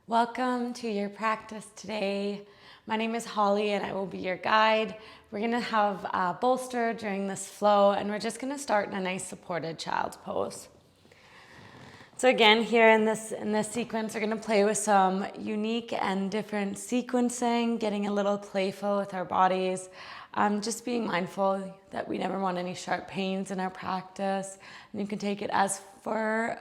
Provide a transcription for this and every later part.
Welcome to your practice today. My name is Holly and I will be your guide. We're going to have a bolster during this flow and we're just going to start in a nice supported child's pose. So again, here in this sequence, we're going to play with some unique and different sequencing, getting a little playful with our bodies, just being mindful that we never want any sharp pains in our practice. And you can take it as far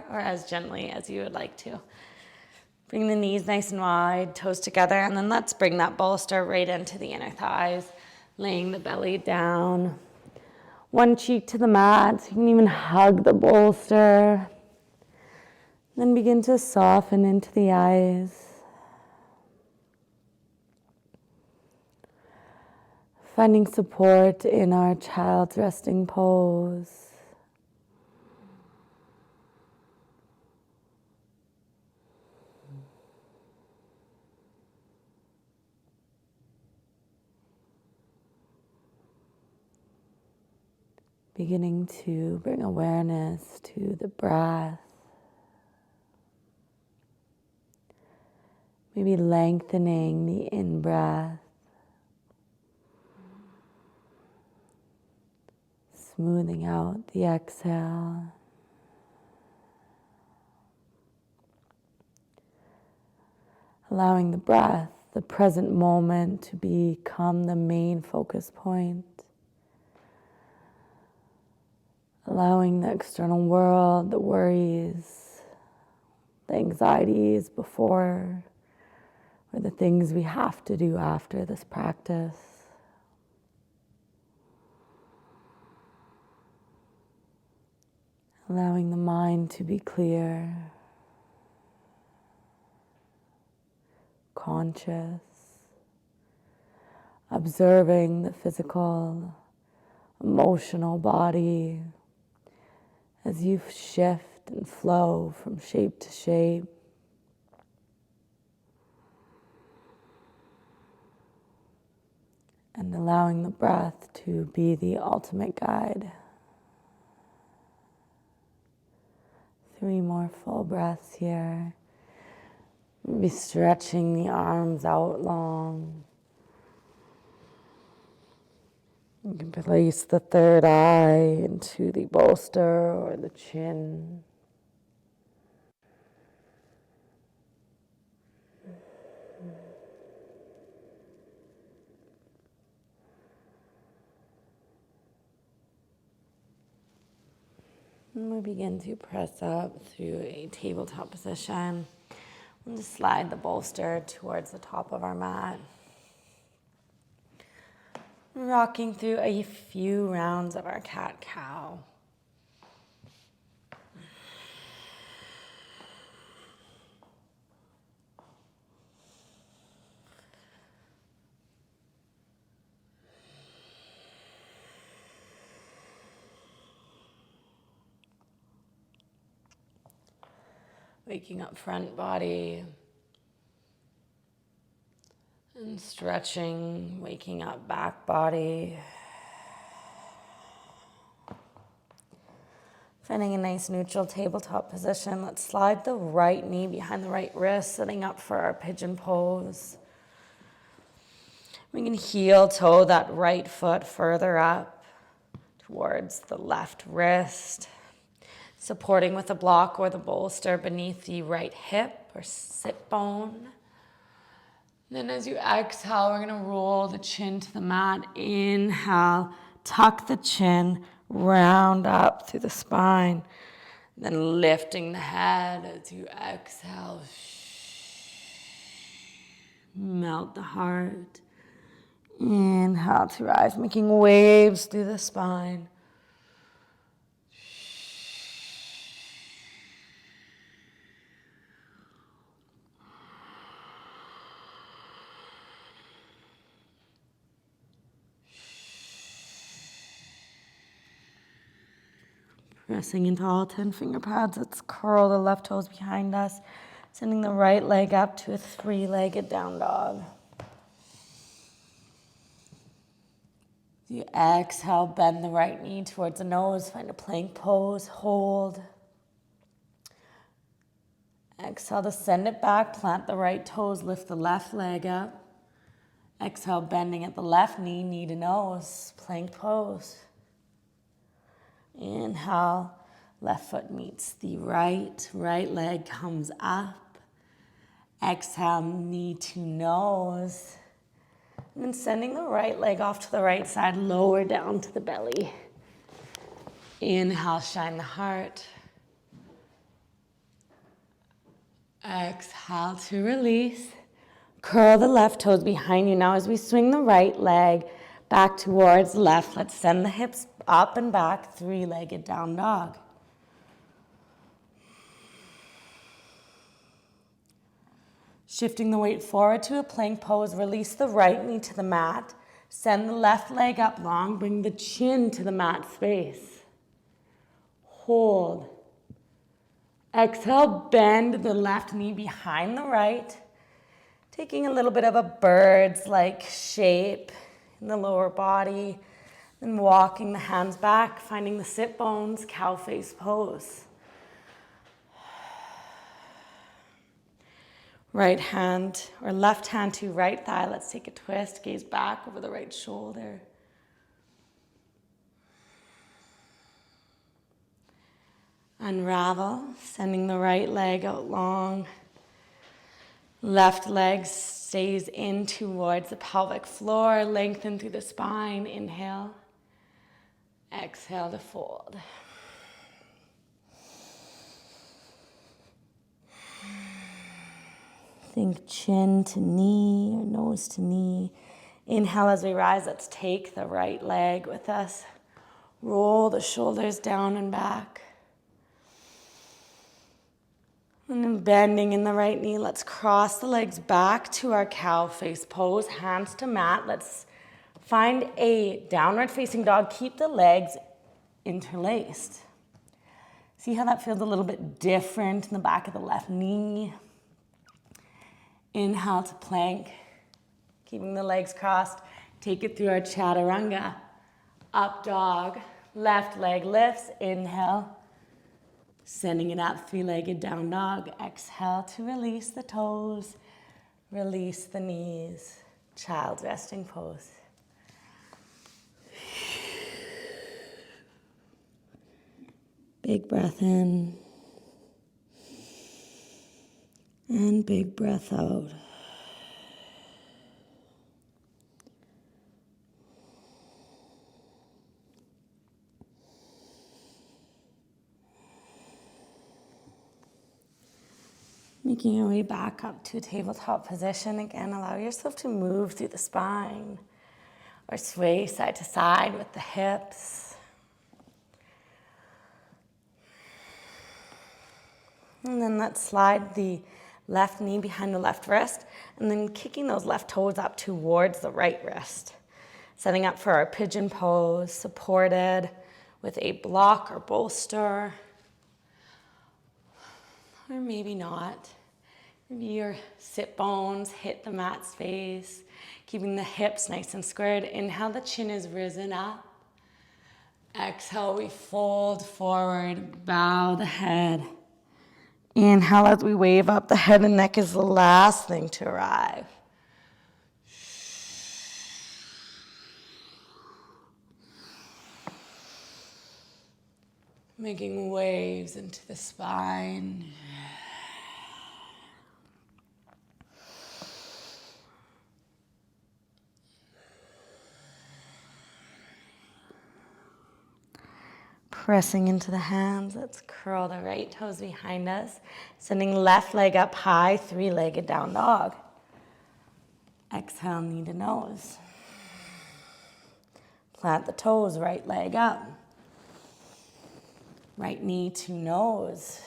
or as gently as you would like to. Bring the knees nice and wide, toes together, and then let's bring that bolster right into the inner thighs, laying the belly down. One cheek to the mat, so you can even hug the bolster. Then begin to soften into the eyes. Finding support in our child's resting pose. Beginning to bring awareness to the breath. Maybe lengthening the in-breath. Smoothing out the exhale. Allowing the breath, the present moment, to become the main focus point. Allowing the external world, the worries, the anxieties before, or the things we have to do after this practice. Allowing the mind to be clear, conscious, observing the physical, emotional body as you shift and flow from shape to shape. And allowing the breath to be the ultimate guide. 3 more full breaths here. Maybe stretching the arms out long. You can place the third eye into the bolster or the chin. And we begin to press up through a tabletop position. And just slide the bolster towards the top of our mat. Rocking through a few rounds of our cat-cow. Waking up front body. And stretching, waking up back body. Finding a nice neutral tabletop position. Let's slide the right knee behind the right wrist, setting up for our pigeon pose. We can heel toe that right foot further up towards the left wrist. Supporting with a block or the bolster beneath the right hip or sit bone. Then as you exhale, we're going to roll the chin to the mat. Inhale, tuck the chin, round up through the spine. Then lifting the head as you exhale. Melt the heart. Inhale to rise, making waves through the spine. Pressing into all 10 finger pads. Let's curl the left toes behind us. Sending the right leg up to a 3-legged down dog. You exhale, bend the right knee towards the nose. Find a plank pose. Hold. Exhale to send it back, plant the right toes, lift the left leg up. Exhale, bending at the left knee, knee to nose, plank pose. Inhale, left foot meets the right leg comes up. Exhale, knee to nose. And then sending the right leg off to the right side, lower down to the belly. Inhale, shine the heart. Exhale to release. Curl the left toes behind you. Now as we swing the right leg back towards left, let's send the hips up and back, three-legged down dog. Shifting the weight forward to a plank pose, release the right knee to the mat. Send the left leg up long, bring the chin to the mat space. Hold. Exhale, bend the left knee behind the right. Taking a little bit of a bird's-like shape in the lower body. Then walking the hands back, finding the sit bones, cow face pose. Right hand or left hand to right thigh. Let's take a twist, gaze back over the right shoulder. Unravel, sending the right leg out long. Left leg stays in towards the pelvic floor, lengthen through the spine. Inhale. Exhale to fold. Think chin to knee or nose to knee. Inhale as we rise, let's take the right leg with us. Roll the shoulders down and back. And then bending in the right knee, let's cross the legs back to our cow face pose, hands to mat. Let's find a downward facing dog. Keep the legs interlaced. See how that feels a little bit different in the back of the left knee. Inhale to plank, keeping the legs crossed. Take it through our chaturanga. Up dog, left leg lifts, inhale. Sending it up, three-legged down dog. Exhale to release the toes, release the knees. Child's resting pose. Big breath in. And big breath out. Making your way back up to a tabletop position. Again, allow yourself to move through the spine or sway side to side with the hips. And then let's slide the left knee behind the left wrist and then kicking those left toes up towards the right wrist. Setting up for our pigeon pose, supported with a block or bolster. Or maybe not. Maybe your sit bones hit the mat space, keeping the hips nice and squared. Inhale, the chin is risen up. Exhale, we fold forward, bow the head. Inhale as we wave up, the head and neck is the last thing to arrive. Making waves into the spine. Pressing into the hands, let's curl the right toes behind us. Sending left leg up high, three-legged down dog. Exhale, knee to nose. Plant the toes, right leg up. Right knee to nose.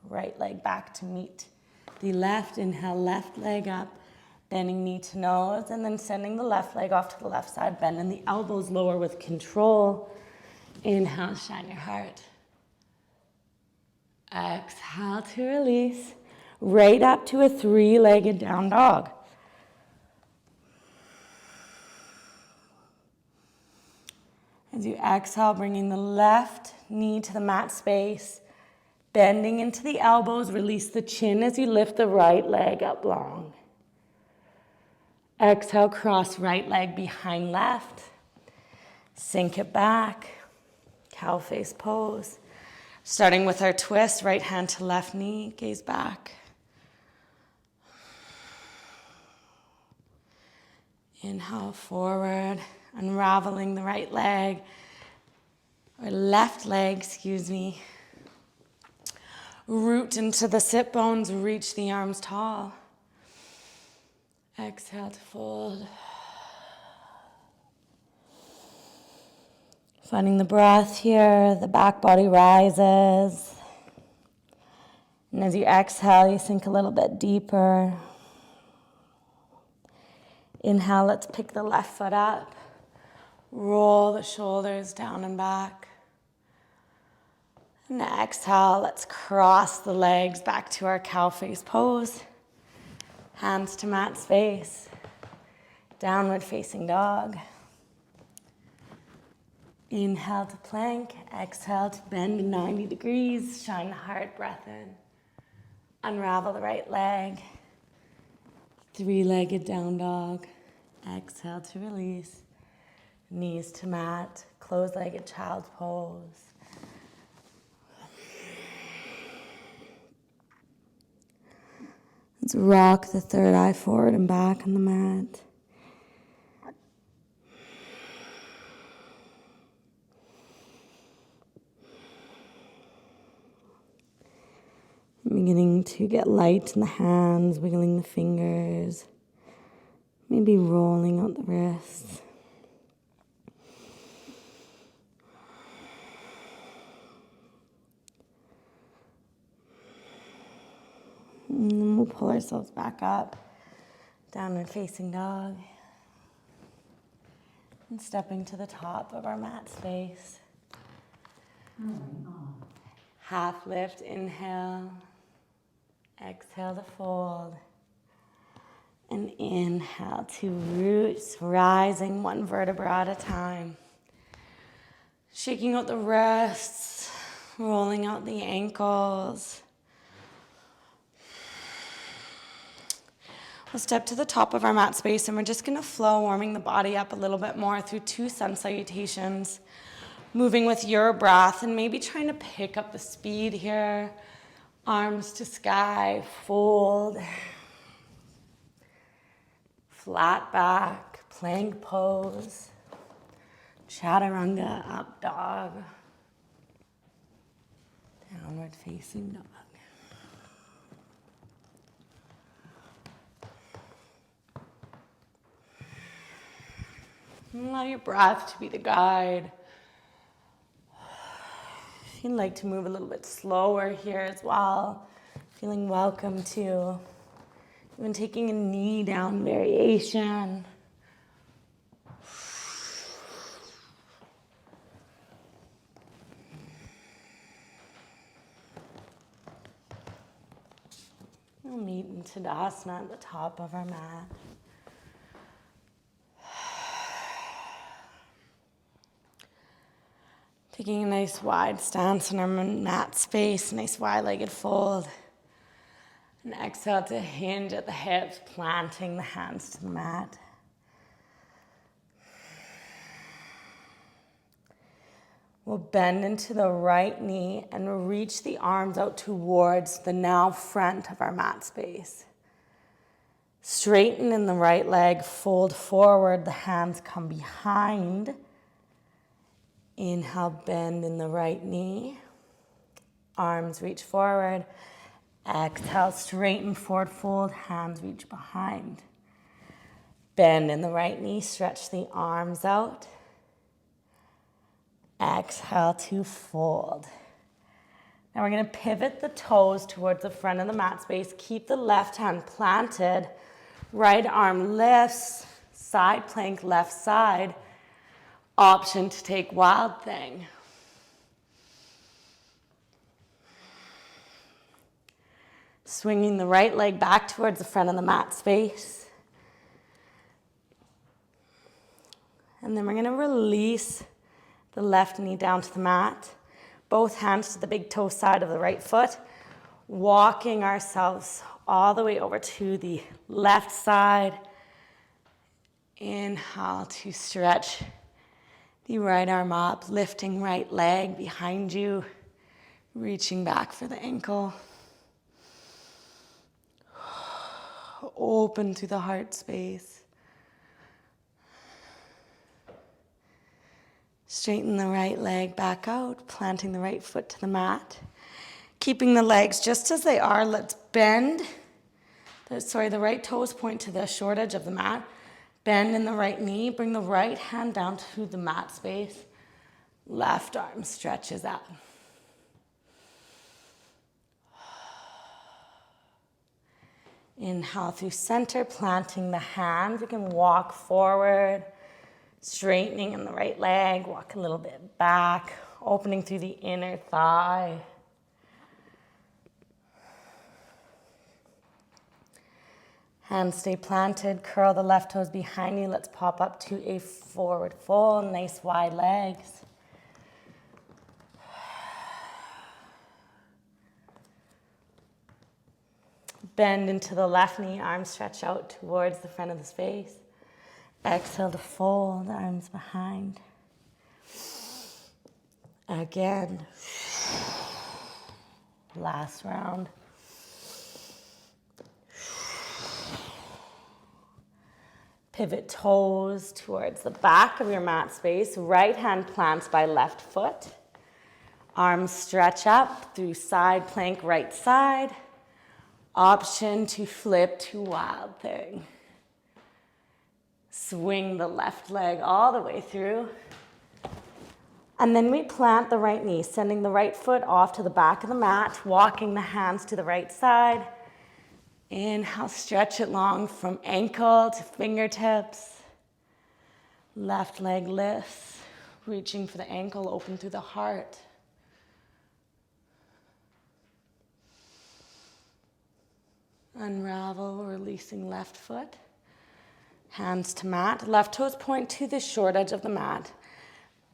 Right leg back to meet the left. Inhale, left leg up. Bending knee to nose, and then sending the left leg off to the left side. Bending the elbows lower with control. Inhale, shine your heart. Exhale to release. Right up to a three-legged down dog. As you exhale, bringing the left knee to the mat space. Bending into the elbows, release the chin as you lift the right leg up long. Exhale, cross right leg behind left. Sink it back. Cow face pose. Starting with our twist, right hand to left knee, gaze back. Inhale forward, unraveling the right leg, or left leg, excuse me. Root into the sit bones, reach the arms tall. Exhale to fold. Finding the breath here, the back body rises. And as you exhale, you sink a little bit deeper. Inhale, let's pick the left foot up. Roll the shoulders down and back. And exhale, let's cross the legs back to our cow face pose. Hands to mat space. Downward facing dog. Inhale to plank. Exhale to bend 90 degrees. Shine the heart, breath in. Unravel the right leg. Three-legged down dog. Exhale to release. Knees to mat. Closed-legged child's pose. Let's rock the third eye forward and back on the mat. Beginning to get light in the hands, wiggling the fingers, maybe rolling out the wrists. And then we'll pull ourselves back up, downward facing dog, and stepping to the top of our mat space. Half lift, inhale. Exhale to fold. And inhale to roots, rising one vertebra at a time. Shaking out the wrists, rolling out the ankles. We'll step to the top of our mat space and we're just gonna flow, warming the body up a little bit more through 2 sun salutations. Moving with your breath and maybe trying to pick up the speed here. Arms to sky, fold. Flat back, plank pose. Chaturanga, up dog. Downward facing dog. And allow your breath to be the guide. If you'd like to move a little bit slower here as well, feeling welcome to even taking a knee down variation. We'll meet in Tadasana at the top of our mat. Taking a nice wide stance in our mat space, nice wide-legged fold. And exhale to hinge at the hips, planting the hands to the mat. We'll bend into the right knee and reach the arms out towards the now front of our mat space. Straighten in the right leg, fold forward, the hands come behind. Inhale, bend in the right knee. Arms reach forward. Exhale, straighten forward, fold, hands reach behind. Bend in the right knee, stretch the arms out. Exhale to fold. Now we're going to pivot the toes towards the front of the mat space. Keep the left hand planted. Right arm lifts, side plank, left side. Option to take wild thing. Swinging the right leg back towards the front of the mat space. And then we're going to release the left knee down to the mat. Both hands to the big toe side of the right foot, walking ourselves all the way over to the left side. Inhale to stretch the right arm up, lifting right leg behind you, reaching back for the ankle. Open to the heart space. Straighten the right leg back out, planting the right foot to the mat. Keeping the legs just as they are, let's bend. The right toes point to the short edge of the mat. Bend in the right knee, bring the right hand down to the mat space. Left arm stretches out. Inhale through center, planting the hands. We can walk forward, straightening in the right leg, walk a little bit back, opening through the inner thigh. Hands stay planted, curl the left toes behind you. Let's pop up to a forward fold, nice wide legs. Bend into the left knee, arms stretch out towards the front of the space. Exhale to fold, arms behind. Again. Last round. Pivot toes towards the back of your mat space. Right hand plants by left foot. Arms stretch up through side plank, right side. Option to flip to wild thing. Swing the left leg all the way through. And then we plant the right knee, sending the right foot off to the back of the mat, walking the hands to the right side. Inhale, stretch it long from ankle to fingertips. Left leg lifts, reaching for the ankle, open through the heart. Unravel, releasing left foot. Hands to mat. Left toes point to the short edge of the mat.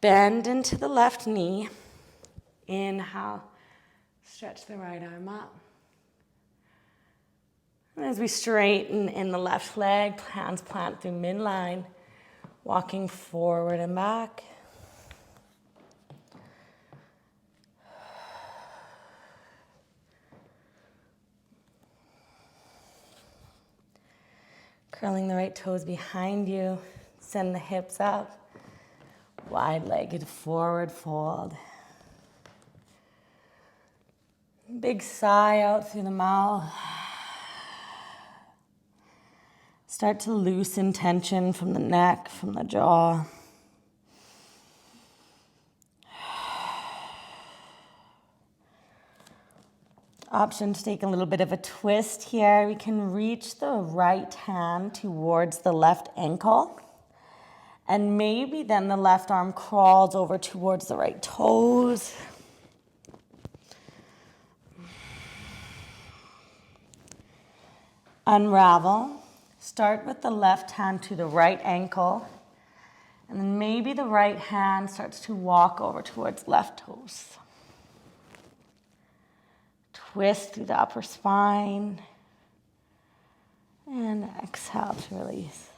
Bend into the left knee. Inhale, stretch the right arm up. And as we straighten in the left leg, hands plant through midline, walking forward and back. Curling the right toes behind you, send the hips up, wide-legged forward fold. Big sigh out through the mouth. Start to loosen tension from the neck, from the jaw. Option to take a little bit of a twist here. We can reach the right hand towards the left ankle. And maybe then the left arm crawls over towards the right toes. Unravel. Start with the left hand to the right ankle. And then maybe the right hand starts to walk over towards left toes. Twist through the upper spine. And exhale to release.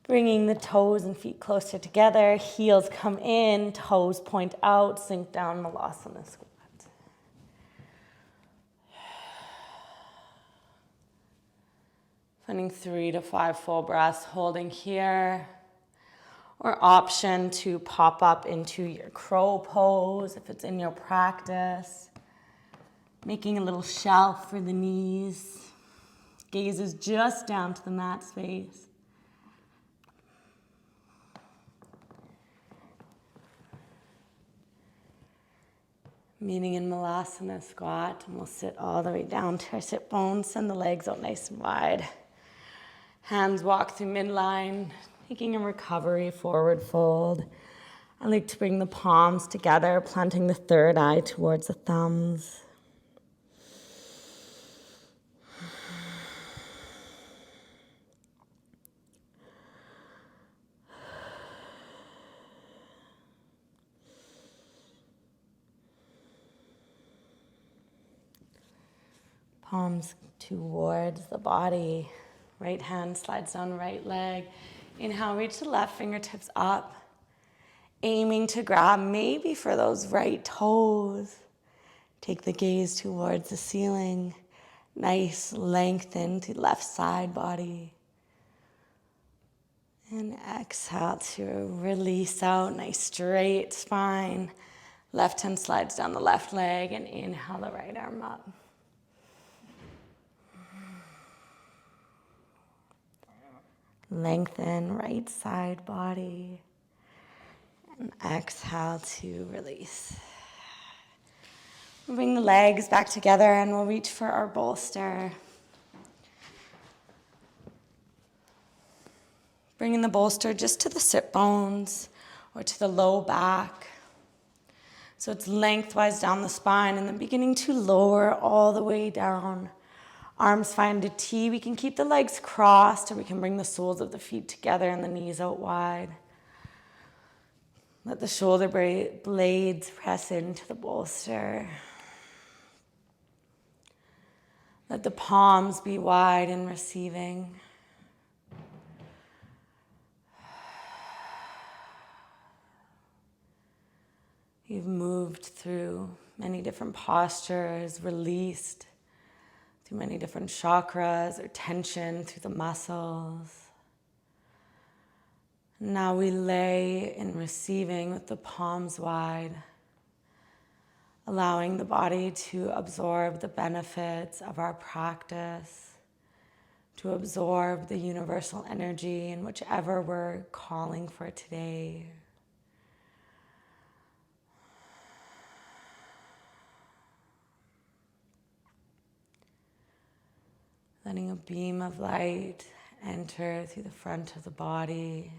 Bringing the toes and feet closer together. Heels come in, toes point out, sink down, Malasana squat. Finding 3 to 5 full breaths, holding here. Or option to pop up into your crow pose if it's in your practice. Making a little shelf for the knees. Gaze is just down to the mat space. Meeting in Malasana squat, and we'll sit all the way down to our sit bones. Send the legs out nice and wide. Hands walk through midline, taking a recovery forward fold. I like to bring the palms together, planting the third eye towards the thumbs. Palms towards the body. Right hand slides down right leg. Inhale, reach the left fingertips up. Aiming to grab maybe for those right toes. Take the gaze towards the ceiling. Nice lengthen to left side body. And exhale to release out. Nice straight spine. Left hand slides down the left leg and inhale the right arm up. Lengthen right side body. And exhale to release. Bring the legs back together and we'll reach for our bolster. Bringing the bolster just to the sit bones or to the low back. So it's lengthwise down the spine and then beginning to lower all the way down. Arms find a T. We can keep the legs crossed or we can bring the soles of the feet together and the knees out wide. Let the shoulder blades press into the bolster. Let the palms be wide in receiving. You've moved through many different postures, released through many different chakras or tension through the muscles. Now we lay in receiving with the palms wide, allowing the body to absorb the benefits of our practice, to absorb the universal energy in whichever we're calling for today. Letting a beam of light enter through the front of the body,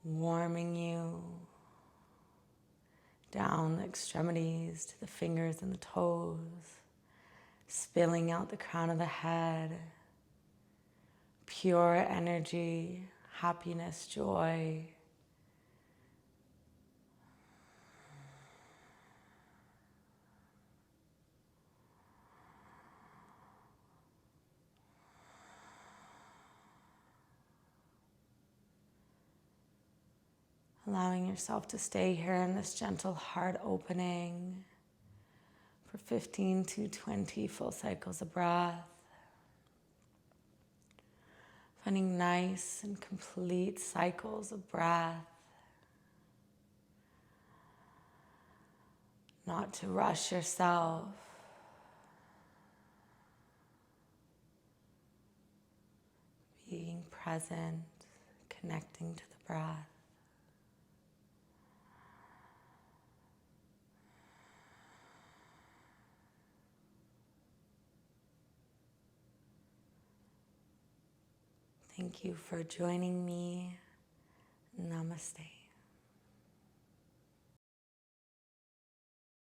warming you down the extremities to the fingers and the toes, spilling out the crown of the head, pure energy, happiness, joy. Allowing yourself to stay here in this gentle heart opening for 15 to 20 full cycles of breath. Finding nice and complete cycles of breath. Not to rush yourself. Being present, connecting to the breath. Thank you for joining me. Namaste.